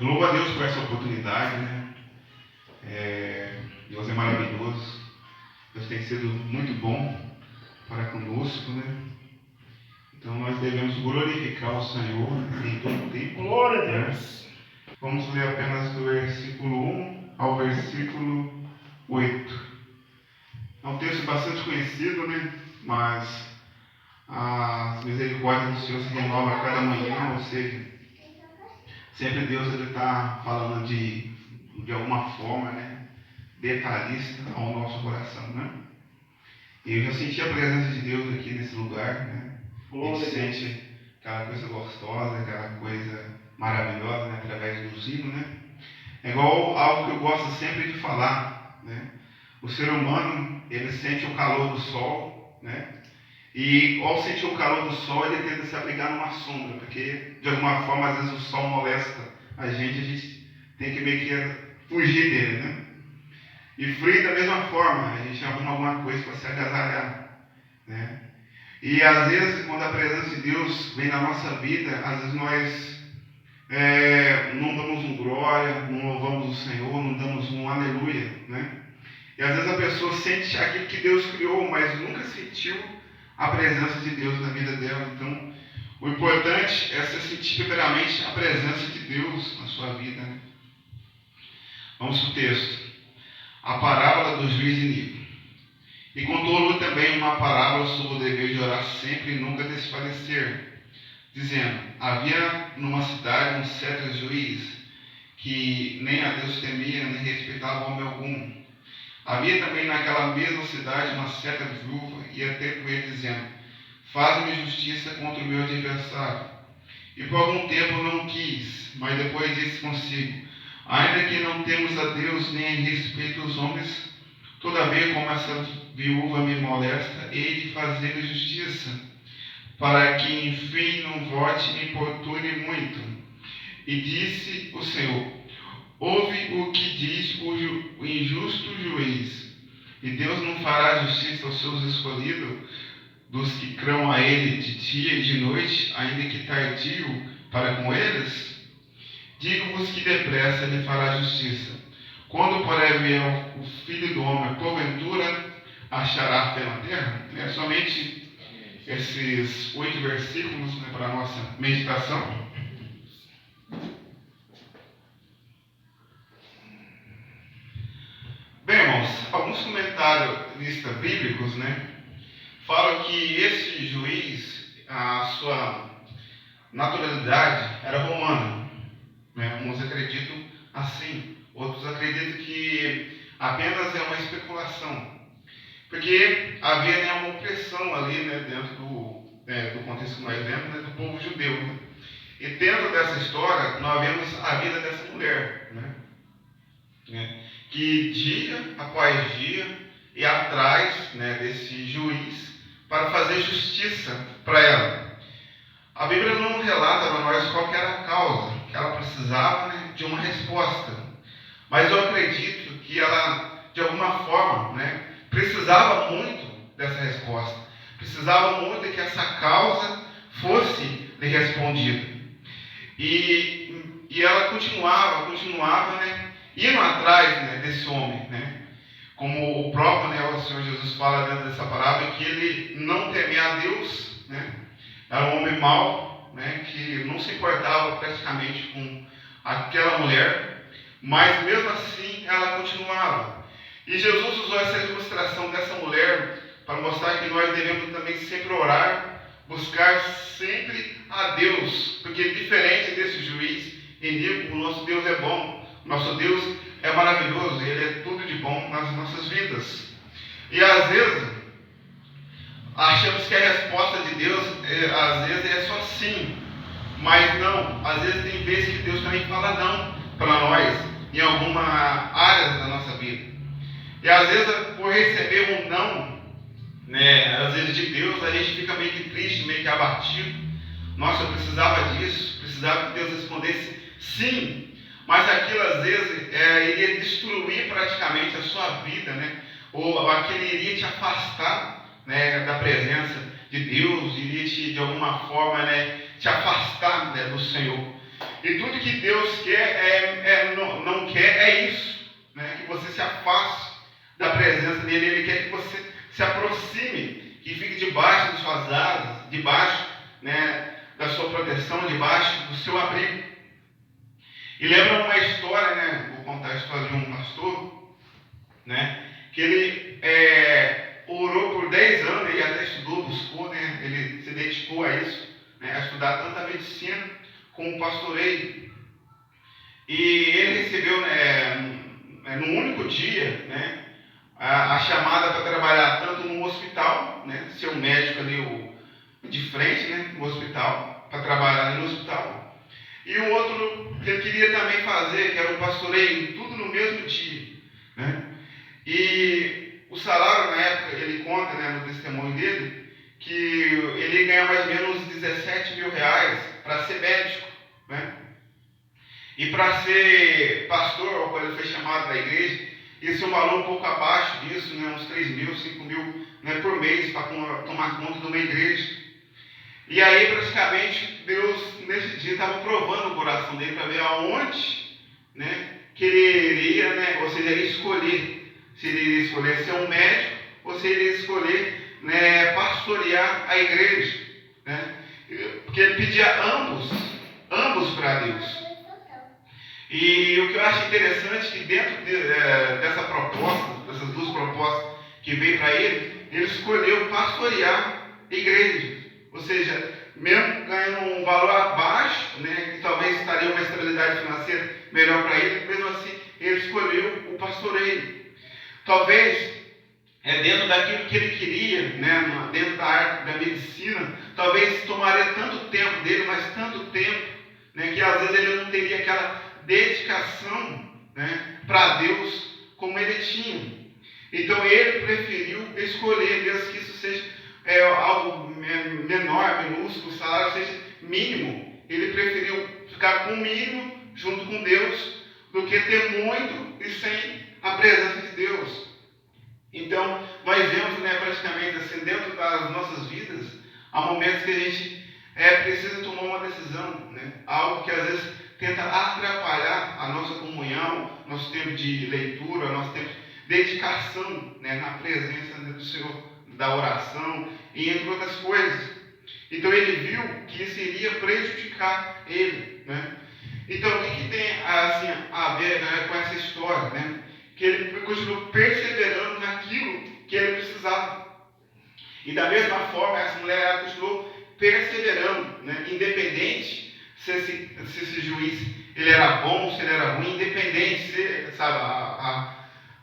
Eu louvo a Deus por essa oportunidade, né? Deus é maravilhoso. Deus tem sido muito bom para conosco, né? Então nós devemos glorificar o Senhor em todo o tempo. Glória a Deus. Vamos ler apenas do versículo 1 ao versículo 8. É um texto bastante conhecido, né? Mas as misericórdias do Senhor se renovam a cada manhã, ou seja, sempre Deus está falando de alguma forma, né? Detalhista ao nosso coração, né? E eu já senti a presença de Deus aqui nesse lugar, né? A gente sente aquela coisa gostosa, aquela coisa maravilhosa, né? Através do hinos, né? É igual algo que eu gosto sempre de falar, né? O ser humano, ele sente o calor do sol, né? E ao sentir o calor do sol, ele tenta se abrigar numa sombra, porque de alguma forma, às vezes o sol molesta a gente tem que meio que fugir dele, né? E frio da mesma forma, a gente arruma alguma coisa para se agasalhar, né? E às vezes, quando a presença de Deus vem na nossa vida, às vezes nós não damos um glória, não louvamos o Senhor, não damos um aleluia, né? E às vezes a pessoa sente aquilo que Deus criou, mas nunca sentiu a presença de Deus na vida dela. Então, o importante é você sentir primeiramente a presença de Deus na sua vida, né? Vamos para o texto. A parábola do juiz iníquo. E contou-lhe também uma parábola sobre o dever de orar sempre e nunca desfalecer, dizendo: havia numa cidade um certo juiz, que nem a Deus temia, nem respeitava homem algum. Havia também naquela mesma cidade uma certa viúva, e ia ter com ele, dizendo: faz-me justiça contra o meu adversário. E por algum tempo não quis, mas depois disse consigo: ainda que não temos a Deus nem respeito aos homens, todavia, como essa viúva me molesta, hei de fazer-lhe justiça, para que enfim não volte e me importune muito. E disse o Senhor: ouve o que diz o injusto juiz, e Deus não fará justiça aos seus escolhidos, dos que crão a Ele de dia e de noite, ainda que tardio para com eles? Digo-vos que depressa Ele fará justiça. Quando, porém, vier o Filho do Homem, porventura achará fé na terra? É somente esses 8 versículos, né, para a nossa meditação. Bem, irmãos, alguns comentários bíblicos, né, falam que esse juiz, a sua naturalidade era romana, né? Uns acreditam assim, outros acreditam que apenas é uma especulação, porque havia uma opressão ali, né, dentro do contexto que nós vemos, né, do povo judeu, né? E dentro dessa história nós vemos a vida dessa mulher, né, que dia após dia ia atrás, né, desse juiz para fazer justiça para ela. A Bíblia não relata para nós qual que era a causa que ela precisava, né, de uma resposta, mas eu acredito que ela, de alguma forma, né, precisava muito dessa resposta, precisava muito que essa causa fosse lhe respondida. E ela continuava, né, indo atrás, né, desse homem, né? Como o próprio, né, o Senhor Jesus fala dentro dessa parábola, que ele não temia a Deus, né? Era um homem mau, né, que não se importava praticamente com aquela mulher, mas mesmo assim ela continuava. E Jesus usou essa ilustração dessa mulher para mostrar que nós devemos também sempre orar, buscar sempre a Deus, porque diferente desse juiz iníquo, o nosso Deus é bom. Nosso Deus é maravilhoso, Ele é tudo de bom nas nossas vidas. E às vezes, achamos que a resposta de Deus, às vezes, é só sim. Mas não, às vezes tem vezes que Deus também fala não para nós, em alguma área da nossa vida. E às vezes, por receber um não, né, às vezes de Deus, a gente fica meio que triste, meio que abatido. Nossa, eu precisava disso, precisava que Deus respondesse sim. Mas aquilo às vezes iria destruir praticamente a sua vida, né? Ou aquilo iria te afastar, né, da presença de Deus, iria de alguma forma, né, te afastar, né, do Senhor. E tudo que Deus quer é afaste da presença dele. Ele quer que você se aproxime, que fique debaixo de suas asas, debaixo, né, da sua proteção, debaixo do seu abrigo. E lembra uma história, né? Vou contar a história de um pastor, né? Que ele orou por 10 anos, ele até estudou, buscou, né? Ele se dedicou a isso, né? A estudar tanto a medicina como o pastoreio. E ele recebeu, num único dia, né, a chamada para trabalhar tanto no hospital, né? Ser um médico ali de frente, né? No hospital, para trabalhar ali no hospital. E o outro que ele queria também fazer, que era o pastoreio, tudo no mesmo dia, né? E o salário, na época, ele conta, né, no testemunho dele, que ele ia ganhar mais ou menos 17 mil reais para ser médico, né? E para ser pastor, quando ele foi chamado da igreja, esse é um valor um pouco abaixo disso, né, uns 3 mil, 5 mil, né, por mês, para tomar conta de uma igreja. E aí, praticamente, Deus, nesse dia, estava provando o coração dele para ver aonde, né, que ele iria, né, ou seja, ele iria escolher. Se ele iria escolher ser um médico, ou se ele iria escolher, né, pastorear a igreja. Né? Porque ele pedia ambos para Deus. E o que eu acho interessante é que dentro dessa proposta, dessas duas propostas que veio para ele escolheu pastorear a igreja. Ou seja, mesmo ganhando um valor abaixo, né, que talvez estaria uma estabilidade financeira melhor para ele, mesmo assim ele escolheu o pastoreio. Talvez, dentro daquilo que ele queria, né, dentro da arte da medicina, talvez tomaria tanto tempo dele, mas tanto tempo, né, que às vezes ele não teria aquela dedicação, né, para Deus como ele tinha. Então ele preferiu escolher, mesmo que isso seja algo menor, minúsculo, o salário seja mínimo, ele preferiu ficar com o mínimo junto com Deus do que ter muito e sem a presença de Deus. Então nós vemos, né, praticamente assim, dentro das nossas vidas, há momentos que a gente precisa tomar uma decisão, né? Algo que às vezes tenta atrapalhar a nossa comunhão, nosso tempo de leitura, nosso tempo de dedicação, né, na presença do Senhor, da oração e entre outras coisas. Então ele viu que isso iria prejudicar ele, né? Então o que tem assim, a ver, né, com essa história, né? Que ele continuou perseverando naquilo que ele precisava. E da mesma forma essa mulher continuou perseverando, né? Independente se esse juiz ele era bom, se ele era ruim, independente se, sabe,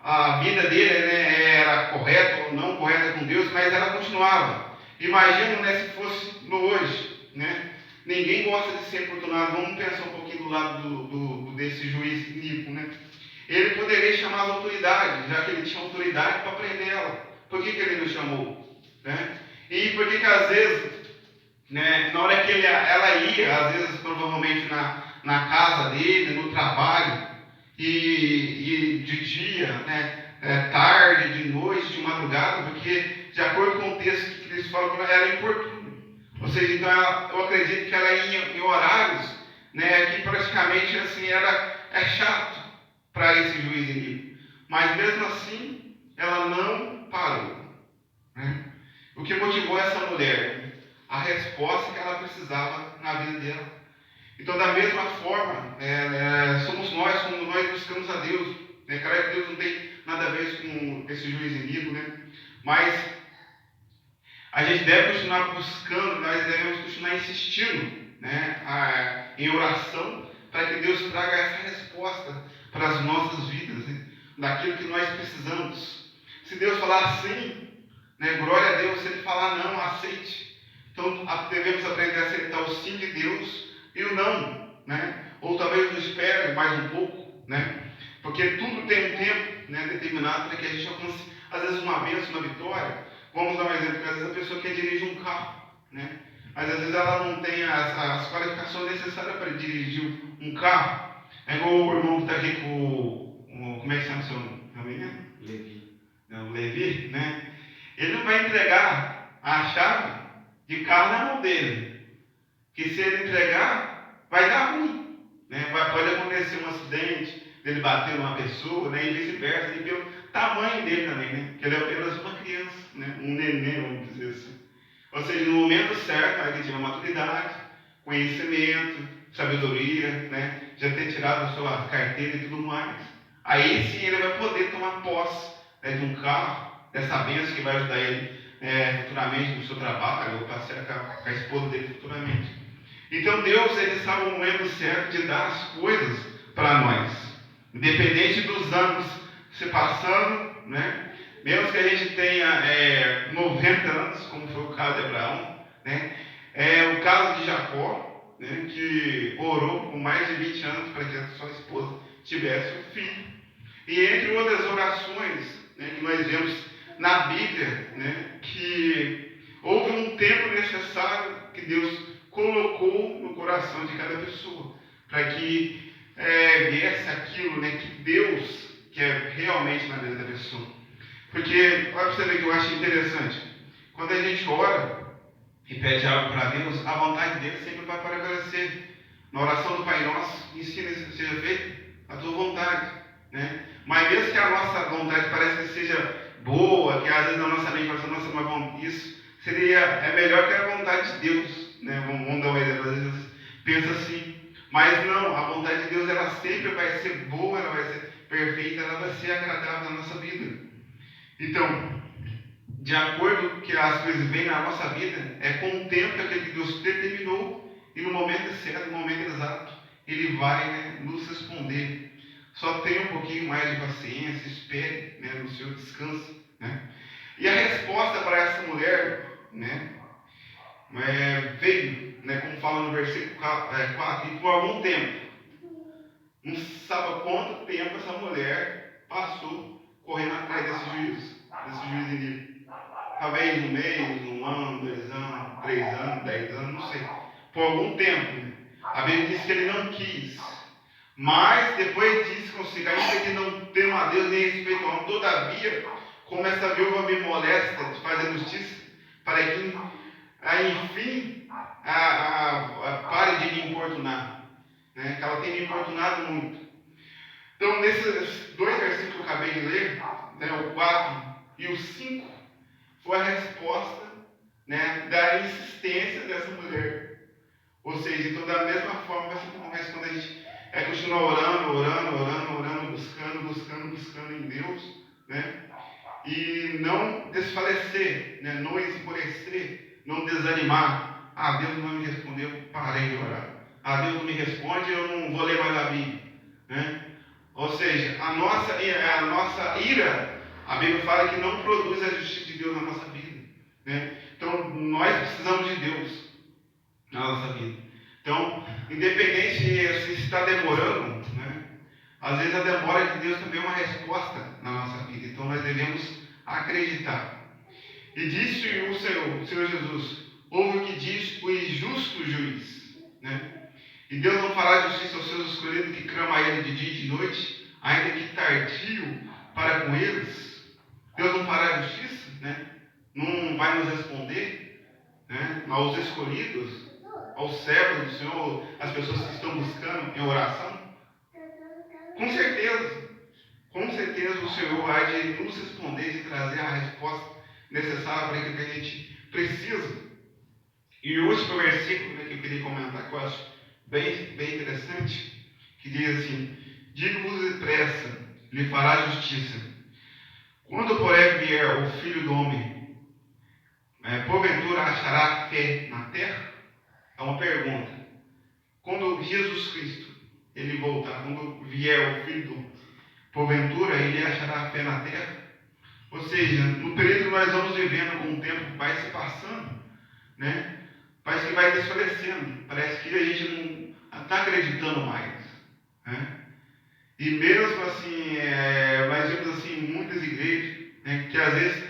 a vida dele, né, era correta ou não correta com Deus, mas ela continuava. Imagina, né, se fosse no hoje, né? Ninguém gosta de ser importunado. Vamos pensar um pouquinho do lado desse juiz Nico, né? Ele poderia chamar as autoridades, já que ele tinha autoridade para prender ela. Por que ele não chamou? Né? E por que às vezes, né, na hora que ela ia, às vezes provavelmente na casa dele, no trabalho, e de dia, né, tarde, de noite, de madrugada, porque de acordo com o texto que Cristo fala, ela era importuna. Ou seja, então eu acredito que ela ia em horários, né, que praticamente assim é chato para esse juiz inimigo. Mas mesmo assim, ela não parou. Né? O que motivou essa mulher? A resposta que ela precisava na vida dela. Então, da mesma forma, somos nós, como nós buscamos a Deus. Né? Claro que Deus não tem nada a ver com esse juiz inimigo, né? Mas a gente deve continuar buscando, nós devemos continuar insistindo, né, em oração, para que Deus traga essa resposta para as nossas vidas, né, daquilo que nós precisamos. Se Deus falar sim, né, glória a Deus. Se Ele falar não, aceite. Então devemos aprender a aceitar o sim de Deus e o não, né? Ou talvez nos espere mais um pouco, né? Porque tudo tem um tempo, né, determinado para que a gente alcance, às vezes, uma bênção, uma vitória. Vamos dar um exemplo, que às vezes a pessoa quer dirigir um carro, né? Mas às vezes ela não tem as qualificações necessárias para dirigir um carro. É igual o irmão que está aqui com como é que chama o seu nome? Levi. Não, Levi, né? Ele não vai entregar a chave de carro na mão dele. Que se ele entregar, vai dar ruim. Né? Pode acontecer um acidente, dele bater numa pessoa, né? E vice-versa, e pelo tamanho dele também, né? Que ele é apenas uma criança, né? Um neném, vamos dizer assim. Ou seja, no momento certo, ele tiver maturidade, conhecimento, sabedoria, né? Já ter tirado a sua carteira e tudo mais. Aí sim ele vai poder tomar posse, né, de um carro, dessa bênção que vai ajudar ele futuramente no seu trabalho, ou passear com a esposa dele futuramente. Então Deus, ele sabe o momento certo de dar as coisas para nós. Independente dos anos se passando, né? Mesmo que a gente tenha 90 anos, como foi o caso de Abraão, né? O caso de Jacó, né, que orou por mais de 20 anos para que a sua esposa tivesse um filho. E entre outras orações, né, que nós vemos na Bíblia, né, que houve um tempo necessário que Deus colocou no coração de cada pessoa, para que viesse aquilo, né, que Deus quer realmente na vida da pessoa. Porque, olha para você ver que eu acho interessante, quando a gente ora e pede algo para Deus, a vontade dele sempre vai prevalecer. Na oração do Pai Nosso, ensina que seja feito a tua vontade, né? Mas mesmo que a nossa vontade pareça que seja boa, que às vezes na nossa mente fala assim, nossa, mas isso é melhor que a vontade de Deus, né? Vamos dar um exemplo, às vezes pensa assim, mas não, a vontade de Deus ela sempre vai ser boa, ela vai ser perfeita, ela vai ser agradável na nossa vida. Então, de acordo com que as coisas vêm na nossa vida, é com o tempo que aquele que Deus determinou, e no momento certo, no momento exato, Ele vai, né, nos responder. Só tenha um pouquinho mais de paciência, espere, né, no seu descanso, né? E a resposta para essa mulher, né, veio, né, como fala no versículo 4, e por algum tempo, não sabe quanto tempo essa mulher passou correndo atrás desse juiz inimigo. Talvez um mês, um ano, 2 anos, 3 anos, 10 anos, não sei. Por algum tempo, né? A Bíblia diz que ele não quis. Mas depois disse consigo, ainda que não tema a Deus nem respeito ao homem, todavia, como essa viúva me molesta de fazer justiça, para que, enfim, pare de me importunar. Né? Que ela tem me importunado muito. Então, nesses 2 versículos que eu acabei de ler, né, o 4 e o 5, foi a resposta, né, da insistência dessa mulher. Ou seja, então da mesma forma vai ser quando a gente continua orando, buscando em Deus, né? E não desfalecer, né? Não esmorecer, não desanimar. Deus não me respondeu, parei de orar. Deus não me responde, eu não vou ler mais a Bíblia, né? Ou seja, a nossa ira, a Bíblia fala que não produz a justiça de Deus na nossa vida, né? Então, nós precisamos de Deus na nossa vida. Então, independente se está demorando, né? Às vezes a demora de Deus também é uma resposta na nossa vida. Então, nós devemos acreditar. E disse o Senhor Jesus, ouve o que diz o injusto juiz, né? E Deus não fará justiça aos seus escolhidos que clamam a Ele de dia e de noite, ainda que tardio para com eles. Deus não fará justiça, né? Não vai nos responder, né? Aos escolhidos, aos servos do Senhor, as pessoas que estão buscando em oração. Com certeza o Senhor há de nos responder e trazer a resposta necessária para aquilo que a gente precisa. E o último versículo, né, que eu queria comentar, que eu acho bem interessante, que diz assim, digo-vos depressa, lhe fará justiça. Quando, porém, vier o Filho do Homem, porventura achará fé na terra? É uma pergunta. Quando Jesus Cristo, ele voltar, quando vier o Filho do Homem, porventura ele achará fé na terra? Ou seja, no período que nós vamos vivendo, com o tempo vai se passando, né? Parece que vai desfalecendo, parece que a gente não está acreditando mais, né? E mesmo assim, nós vemos assim, muitas igrejas, né, que às vezes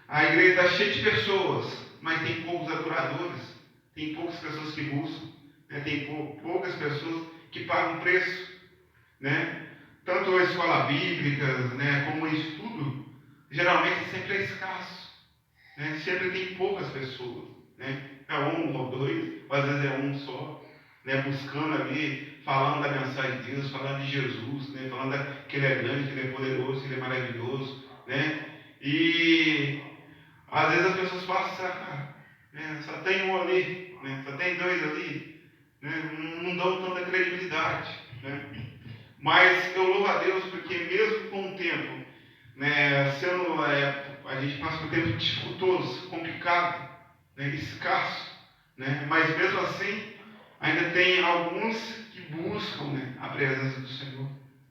a igreja está cheia de pessoas, mas tem poucos adoradores, tem poucas pessoas que buscam, né, tem poucas pessoas que pagam preço, né? Tanto a escola bíblica, né, como o estudo, geralmente sempre é escasso, né? Sempre tem poucas pessoas, né? É um ou dois, ou às vezes é um só, né, buscando ali, falando da mensagem de Deus, falando de Jesus, né, falando que Ele é grande, que Ele é poderoso, que Ele é maravilhoso, né? E às vezes as pessoas passam, né, só tem um ali, né, só tem dois ali, né, não dão tanta credibilidade, né? Mas eu louvo a Deus porque mesmo com o tempo, né, sendo, a gente passa por um tempo dificultoso, complicado, né, escasso, né, mas mesmo assim ainda tem alguns que buscam, né, a presença do Senhor,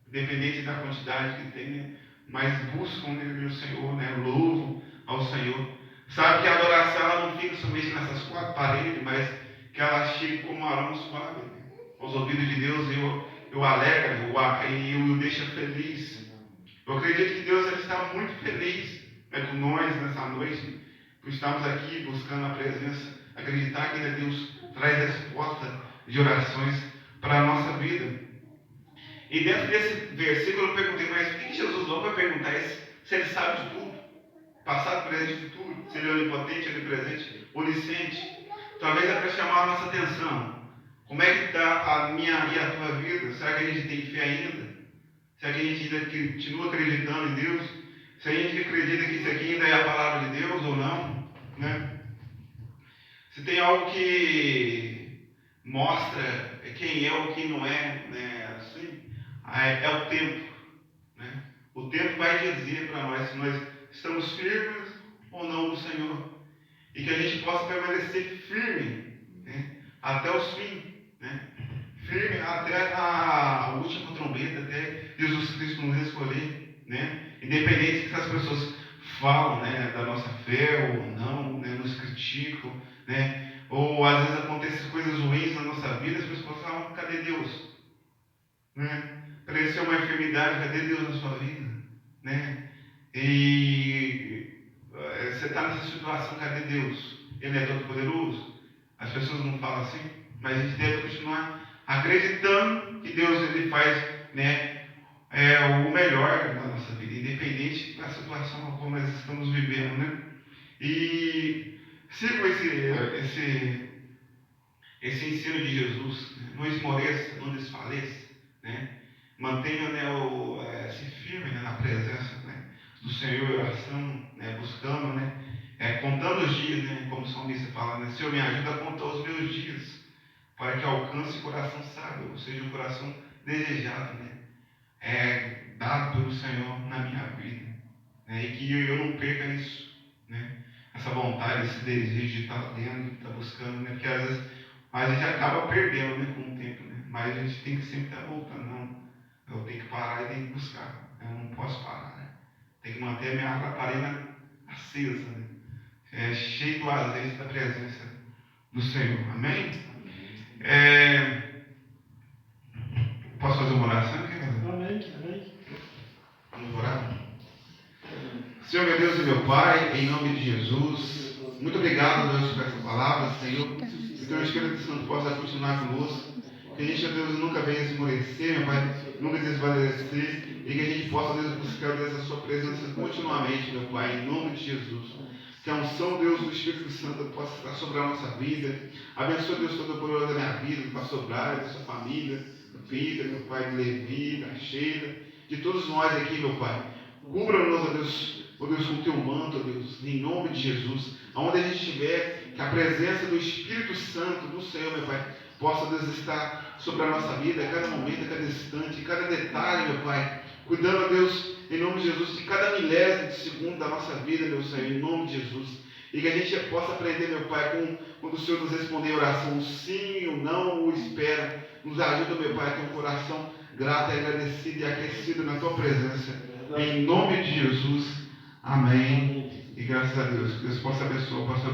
independente da quantidade que tem, né, mas buscam, né, o Senhor, né, louvam ao Senhor. Sabe que a adoração ela não fica somente nessas quatro paredes, mas que ela chega como aroma suave, né, aos ouvidos de Deus, eu alegra e eu deixa feliz. Eu acredito que Deus ele está muito feliz, né, com nós nessa noite, por estarmos aqui buscando a presença, acreditar que ainda Deus traz resposta de orações para a nossa vida. E dentro desse versículo eu perguntei, mas por que Jesus não vai perguntar isso, se ele sabe de tudo? Passado, presente e futuro, se ele é onipotente, onipresente, onisciente. Talvez é para chamar a nossa atenção. Como é que está a minha e a tua vida? Será que a gente tem fé ainda? Será que a gente ainda continua acreditando em Deus? Se a gente acredita que isso aqui ainda é a palavra de Deus ou não? Né? Se tem algo que mostra quem é ou quem não é, né, assim, é o tempo. Né? O tempo vai dizer para nós se nós estamos firmes ou não no Senhor. E que a gente possa permanecer firme, né, até os fins. Né? Firme até a última trombeta, até Jesus Cristo nos escolher. Né? Independente do que as pessoas falam, né, da nossa fé ou não, né, nos criticam. Né? Ou às vezes acontecem coisas ruins na nossa vida, as pessoas falam, cadê Deus? Né? Pareceu uma enfermidade, cadê Deus na sua vida? Né? E você está nessa situação, cadê Deus? Ele é todo poderoso? As pessoas não falam assim, mas a gente deve continuar acreditando que Deus ele faz, né, o melhor na nossa vida, independente da situação como nós estamos vivendo. Né? E siga esse ensino de Jesus, né? Não esmoreça, não desfaleça, né? Mantenha, né, se firme, né, na presença, né, do Senhor em oração, né, buscando, né, contando os dias, né, como o salmista fala, né, Senhor, me ajuda a contar os meus dias, para que alcance o coração sábio, ou seja, o coração desejado, né, dado pelo Senhor na minha vida, né, e que eu não perca isso, né, essa vontade, esse desejo de estar dentro, de estar buscando, né, porque às vezes a gente acaba perdendo, né, com o tempo, né, mas a gente tem que sempre estar voltando, não. Eu tenho que parar e tenho que buscar. Eu não posso parar, né? Tenho que manter a minha lamparina acesa, né? Cheio do azeite da presença do Senhor. Amém? Posso fazer uma oração? Amém. Vamos orar? Senhor, meu Deus e meu Pai, em nome de Jesus, muito obrigado, Deus, por essa palavra, Senhor. Que o Espírito Santo possa continuar conosco. Que a gente, Deus, nunca venha esmorecer, meu Pai, nunca desvalecer, e que a gente possa, Deus, buscar, Deus, a sua presença continuamente, meu Pai, em nome de Jesus. Que a unção, Deus, do Espírito Santo possa estar sobre a nossa vida. Abençoa, Deus, todo o poder da minha vida, do pastor Braga, da sua família, do Peter, meu Pai, de Levi, da Sheila, de todos nós aqui, meu Pai. Cubra-nos, ó Deus, com o teu manto, ó Deus, em nome de Jesus. Aonde a gente estiver, que a presença do Espírito Santo do Senhor, meu Pai, possa, Deus, estar sobre a nossa vida, a cada momento, a cada instante, a cada detalhe, meu Pai. Cuidando, Deus, em nome de Jesus, de cada milésimo de segundo da nossa vida, meu Senhor, em nome de Jesus. E que a gente possa aprender, meu Pai, quando o Senhor nos responder a oração, o sim, o não, o espera. Nos ajuda, meu Pai, a ter um coração grato, agradecido e aquecido na Tua presença. Em nome de Jesus. Amém. E graças a Deus. Que Deus possa abençoar o pastor.